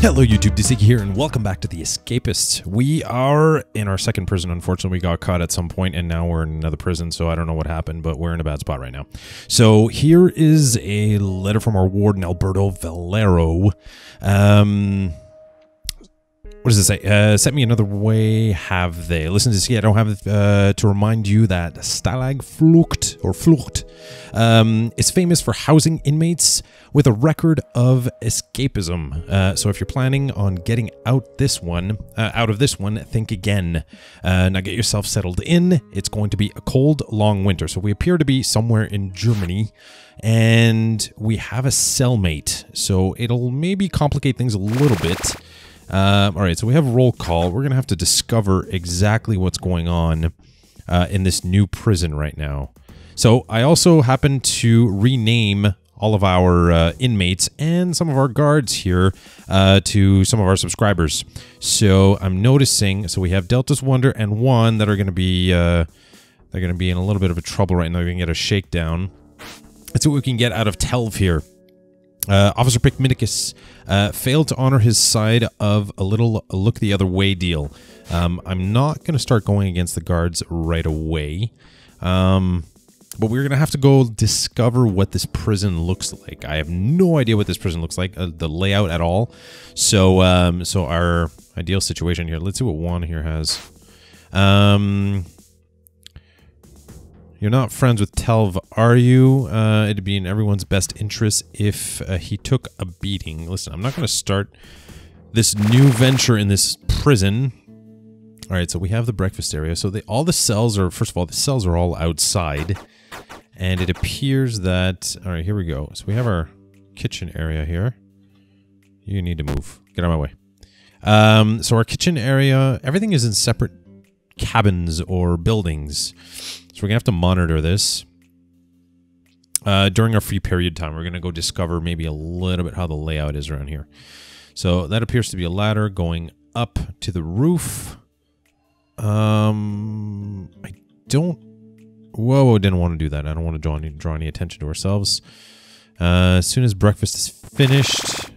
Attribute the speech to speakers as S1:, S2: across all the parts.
S1: Hello YouTube, Disiki here, and welcome back to the Escapists. We are in our second prison. Unfortunately, we got caught at some point, and now we're in another prison, so I don't know what happened, but we're in a bad spot right now. So here is a letter from our warden, Alberto Valero. What does it say? Sent me another way, have they? Listen to this. I don't have to remind you that Stalag Flucht, or Flucht, is famous for housing inmates with a record of escapism. So if you're planning on getting out of this one, think again. Now get yourself settled in. It's going to be a cold, long winter. So we appear to be somewhere in Germany, and we have a cellmate. So it'll maybe complicate things a little bit. Alright, so we have roll call. We're going to have to discover exactly what's going on in this new prison right now. So I also happen to rename all of our inmates and some of our guards here to some of our subscribers. So I'm noticing, so we have Delta's Wonder and One that are going to be, they're going to be in a little bit of a trouble right now. They're going to get a shakedown. Let's see what we can get out of Telv here. Officer Picminicus failed to honor his side of a little look the other way deal. I'm not going to start going against the guards right away, but we're going to have to go discover what this prison looks like. I have no idea what this prison looks like, the layout at all. So, so our ideal situation here, let's see what Juan here has. You're not friends with Telv, are you? It'd be in everyone's best interest if he took a beating. Listen, I'm not going to start this new venture in this prison. All right, so we have the breakfast area. So all the cells are, first of all, the cells are all outside. And it appears that, all right, here we go. So we have our kitchen area here. You need to move. Get out of my way. So our kitchen area, everything is in separate cabins or buildings. So we're going to have to monitor this. During our free period time, we're going to go discover maybe a little bit how the layout is around here. So that appears to be a ladder going up to the roof. I don't... Whoa, didn't want to do that. I don't want to draw any attention to ourselves. As soon as breakfast is finished...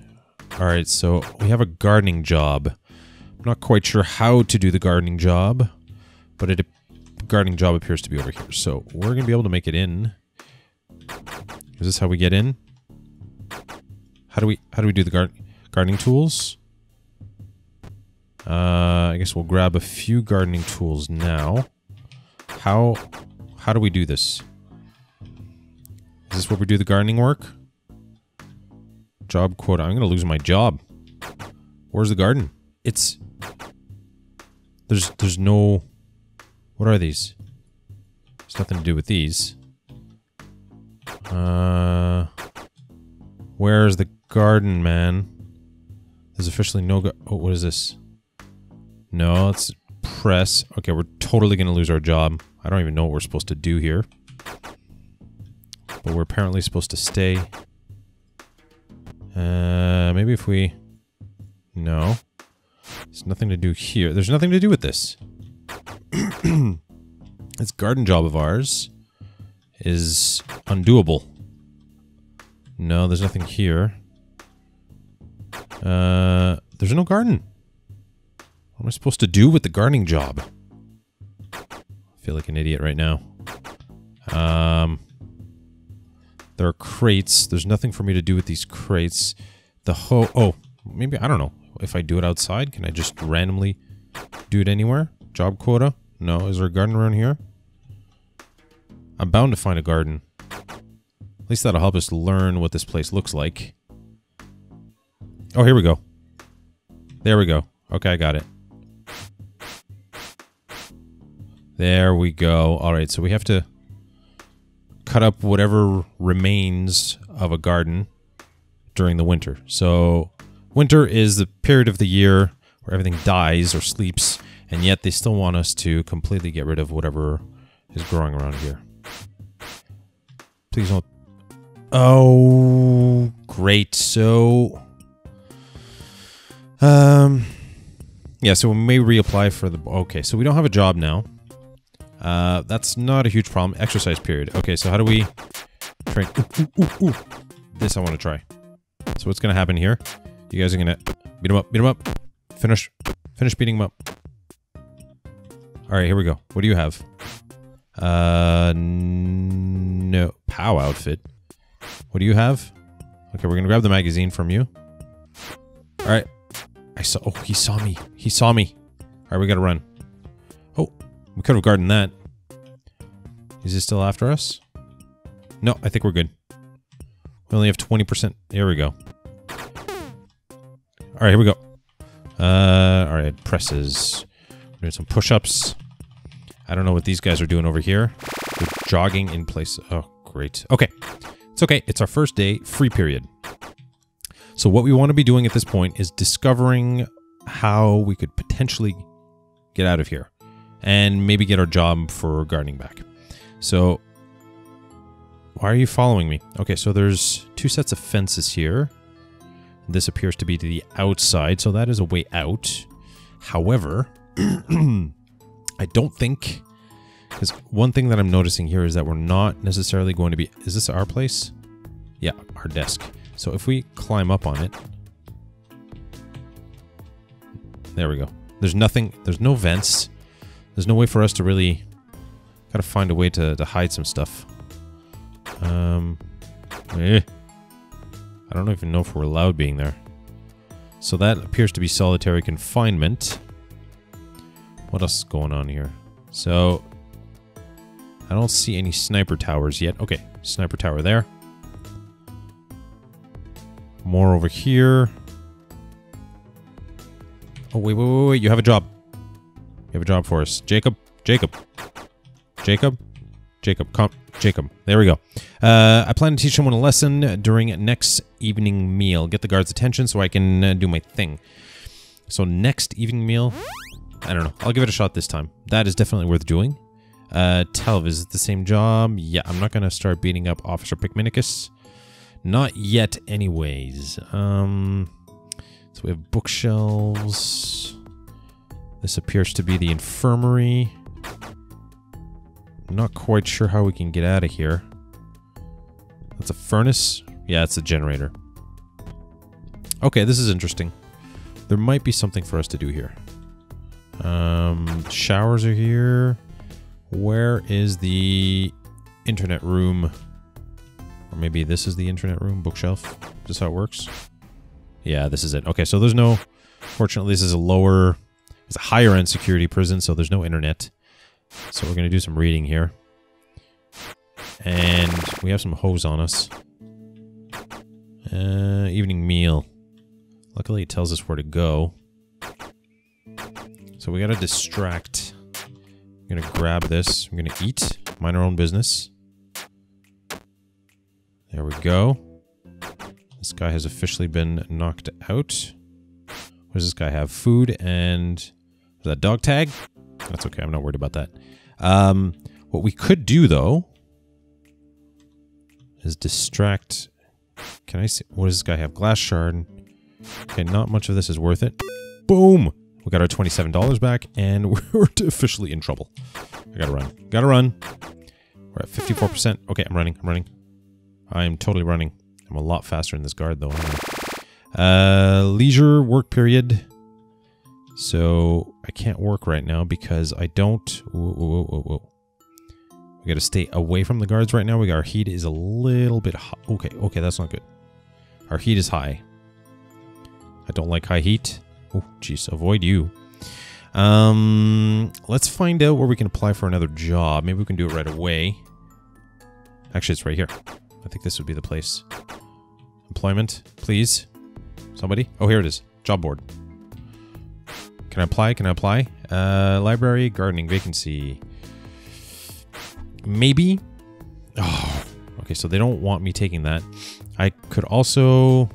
S1: Alright, so we have a gardening job. I'm not quite sure how to do the gardening job, but gardening job appears to be over here. So we're going to be able to make it in. Is this how we get in? How do we do the gardening tools? I guess we'll grab a few gardening tools now. How do we do this? Is this where we do the gardening work? Job quota. I'm going to lose my job. Where's the garden? It's... There's no... What are these? There's nothing to do with these. Where's the garden, man? There's officially no oh, what is this? No, it's press. Okay, we're totally going to lose our job. I don't even know what we're supposed to do here. But we're apparently supposed to stay. Maybe if we... No. There's nothing to do here. There's nothing to do with this. This garden job of ours is undoable. No, there's nothing here. There's no garden. What am I supposed to do with the gardening job? I feel like an idiot right now. There are crates. There's nothing for me to do with these crates. Oh, maybe, I don't know. If I do it outside, can I just randomly do it anywhere? Job quota? No. Is there a garden around here? I'm bound to find a garden. At least that'll help us learn what this place looks like. Oh, here we go. There we go. Okay, I got it. There we go. Alright, so we have to cut up whatever remains of a garden during the winter. So, winter is the period of the year where everything dies or sleeps, and yet they still want us to completely get rid of whatever is growing around here. Please don't... Oh, great. So... yeah, so we may reapply for the... Okay, so we don't have a job now. That's not a huge problem. Exercise period. Okay, so how do we This I want to try. So what's going to happen here? You guys are going to Beat him up. Beat him up. Finish beating him up. All right, here we go. What do you have? No. POW outfit. What do you have? Okay, we're going to grab the magazine from you. All right. Oh, he saw me. He saw me. All right, we got to run. Oh, we could have guarded that. Is he still after us? No, I think we're good. We only have 20%. There we go. All right, here we go. All right, presses. We're doing some push-ups. I don't know what these guys are doing over here. They're jogging in place. Oh, great. Okay. It's okay. It's our first day, free period. So what we want to be doing at this point is discovering how we could potentially get out of here and maybe get our job for gardening back. So why are you following me? Okay, so there's 2 sets of fences here. This appears to be to the outside, so that is a way out. However, I don't think... Because one thing that I'm noticing here is that we're not necessarily going to be... Is this our place? Yeah, our desk. So if we climb up on it... There we go. There's nothing... There's no vents. There's no way for us to really... Gotta find a way to hide some stuff. I don't even know if we're allowed being there. So that appears to be solitary confinement. What else is going on here? So... I don't see any sniper towers yet. Okay, sniper tower there. More over here. Oh, wait. You have a job. You have a job for us. Jacob. Come. Jacob. There we go. I plan to teach someone a lesson during next evening meal. Get the guards' attention so I can do my thing. So next evening meal... I don't know. I'll give it a shot this time. That is definitely worth doing. Telv, is it the same job? Yeah, I'm not going to start beating up Officer Picminicus. Not yet, anyways. So we have bookshelves. This appears to be the infirmary. I'm not quite sure how we can get out of here. That's a furnace? Yeah, it's a generator. Okay, this is interesting. There might be something for us to do here. Showers are here. Where is the internet room? Or maybe this is the internet room, bookshelf. Is this how it works? Yeah, this is it. Okay, so there's no... Fortunately, this is it's a higher end security prison, so there's no internet. So we're going to do some reading here. And we have some hose on us. Evening meal. Luckily, it tells us where to go. So we got to distract... I'm gonna grab this. I'm gonna eat. Mind our own business. There we go. This guy has officially been knocked out. What does this guy have? Food and... Is that dog tag? That's okay. I'm not worried about that. What we could do, though, is distract... Can I see... What does this guy have? Glass shard. Okay, not much of this is worth it. Boom! We got our $27 back, and we're officially in trouble. I gotta run. Gotta run. We're at 54%. Okay, I'm running. I'm totally running. I'm a lot faster in this guard, though. Leisure work period. So, I can't work right now because I don't... Whoa. We gotta stay away from the guards right now. Our heat is a little bit high. Okay, that's not good. Our heat is high. I don't like high heat. Oh, jeez, avoid you. Let's find out where we can apply for another job. Maybe we can do it right away. Actually, it's right here. I think this would be the place. Employment, please. Somebody? Oh, here it is. Job board. Can I apply? Library, gardening, vacancy. Maybe? Oh, okay, so they don't want me taking that. I could also...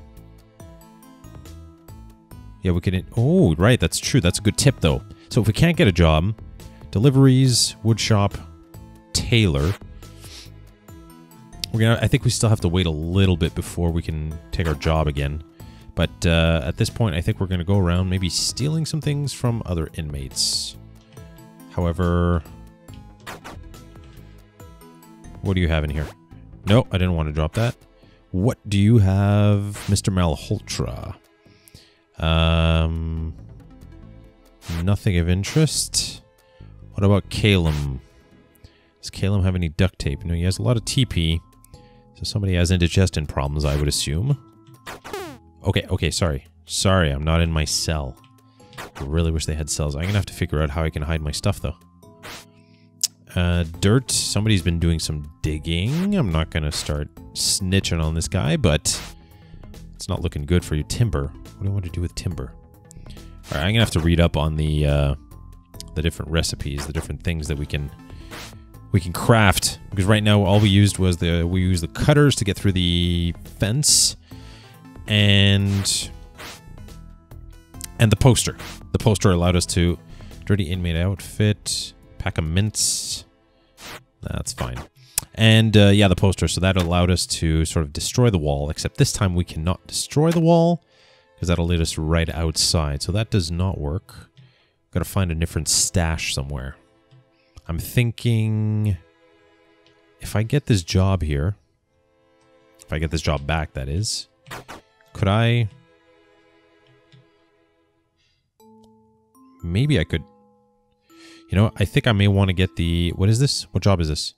S1: Yeah, we could... Oh, right, that's true. That's a good tip, though. So if we can't get a job, deliveries, woodshop, tailor. I think we still have to wait a little bit before we can take our job again. But at this point, I think we're going to go around maybe stealing some things from other inmates. However... What do you have in here? No, I didn't want to drop that. What do you have, Mr. Malholtra? Nothing of interest. What about Calum? Does Calum have any duct tape? No, he has a lot of TP. So somebody has indigestion problems, I would assume. Okay, sorry. Sorry, I'm not in my cell. I really wish they had cells. I'm gonna have to figure out how I can hide my stuff, though. Dirt. Somebody's been doing some digging. I'm not gonna start snitching on this guy, but it's not looking good for you. Timber. What do I want to do with timber? Alright, I'm gonna have to read up on the different recipes, the different things that we can craft, because right now all we used was the cutters to get through the fence, and the poster. The poster allowed us to dirty inmate outfit, pack of mints. That's fine. And yeah, the poster. So that allowed us to sort of destroy the wall, except this time we cannot destroy the wall because that'll lead us right outside. So that does not work. Got to find a different stash somewhere. I'm thinking if I get this job here, if I get this job back, that is, could I... Maybe I could... You know, I think I may want to get the... What is this? What job is this?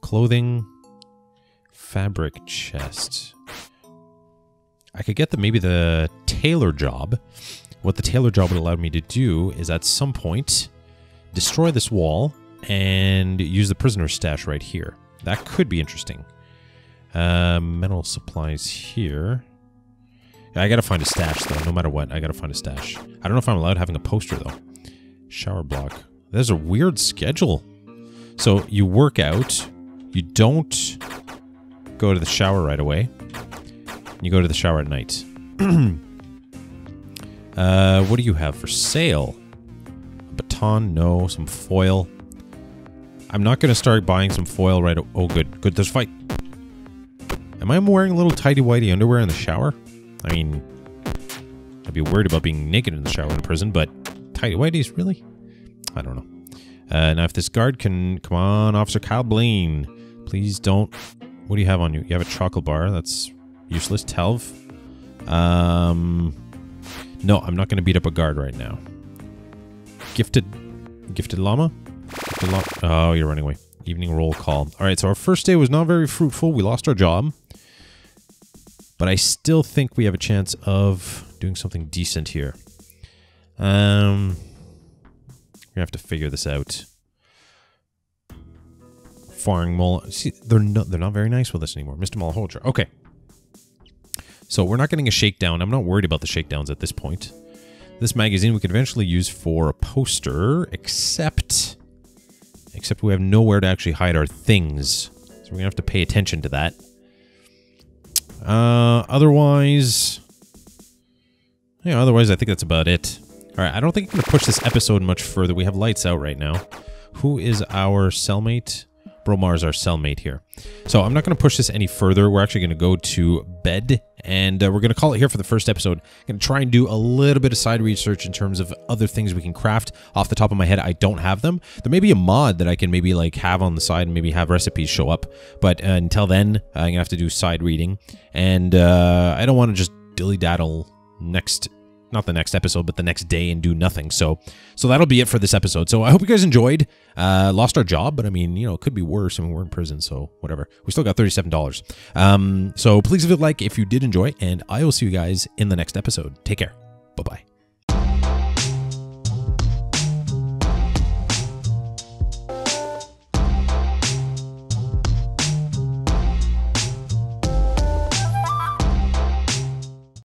S1: Clothing... Fabric chest. I could get maybe the tailor job. What the tailor job would allow me to do is at some point destroy this wall and use the prisoner stash right here. That could be interesting. Metal supplies here. I gotta find a stash, though. No matter what, I gotta find a stash. I don't know if I'm allowed having a poster, though. Shower block. There's a weird schedule. So, you work out. You don't go to the shower right away. You go to the shower at night. What do you have for sale? A baton? No. Some foil. I'm not gonna start buying some foil right... Oh, good. Good, there's a fight. Am I wearing a little tighty-whitey underwear in the shower? I mean, I'd be worried about being naked in the shower in prison, but tighty-whities, really? I don't know. Now, if this guard can... Come on, Officer Kyle Blaine. Please don't... What do you have on you? You have a chocolate bar. That's useless. Telv. No, I'm not going to beat up a guard right now. Gifted llama? Gifted llama? Oh, you're running away. Evening roll call. All right, so our first day was not very fruitful. We lost our job. But I still think we have a chance of doing something decent here. We're going to have to figure this out. Firing Mole. See, they're not very nice with us anymore. Mr. Malholder. Okay. So we're not getting a shakedown. I'm not worried about the shakedowns at this point. This magazine we could eventually use for a poster, except we have nowhere to actually hide our things. So we're going to have to pay attention to that. Otherwise, I think that's about it. All right, I don't think I'm going to push this episode much further. We have lights out right now. Who is our cellmate? Bromar's our cellmate here. So I'm not going to push this any further. We're actually going to go to bed, and we're going to call it here for the first episode. I'm going to try and do a little bit of side research in terms of other things we can craft. Off the top of my head, I don't have them. There may be a mod that I can maybe like have on the side and maybe have recipes show up. But until then, I'm going to have to do side reading. And I don't want to just dilly-daddle not the next episode, but the next day and do nothing. So that'll be it for this episode. So I hope you guys enjoyed. Lost our job, but I mean, you know, it could be worse. I mean, we're in prison, so whatever. We still got $37. So please leave a like if you did enjoy, and I will see you guys in the next episode. Take care. Bye-bye.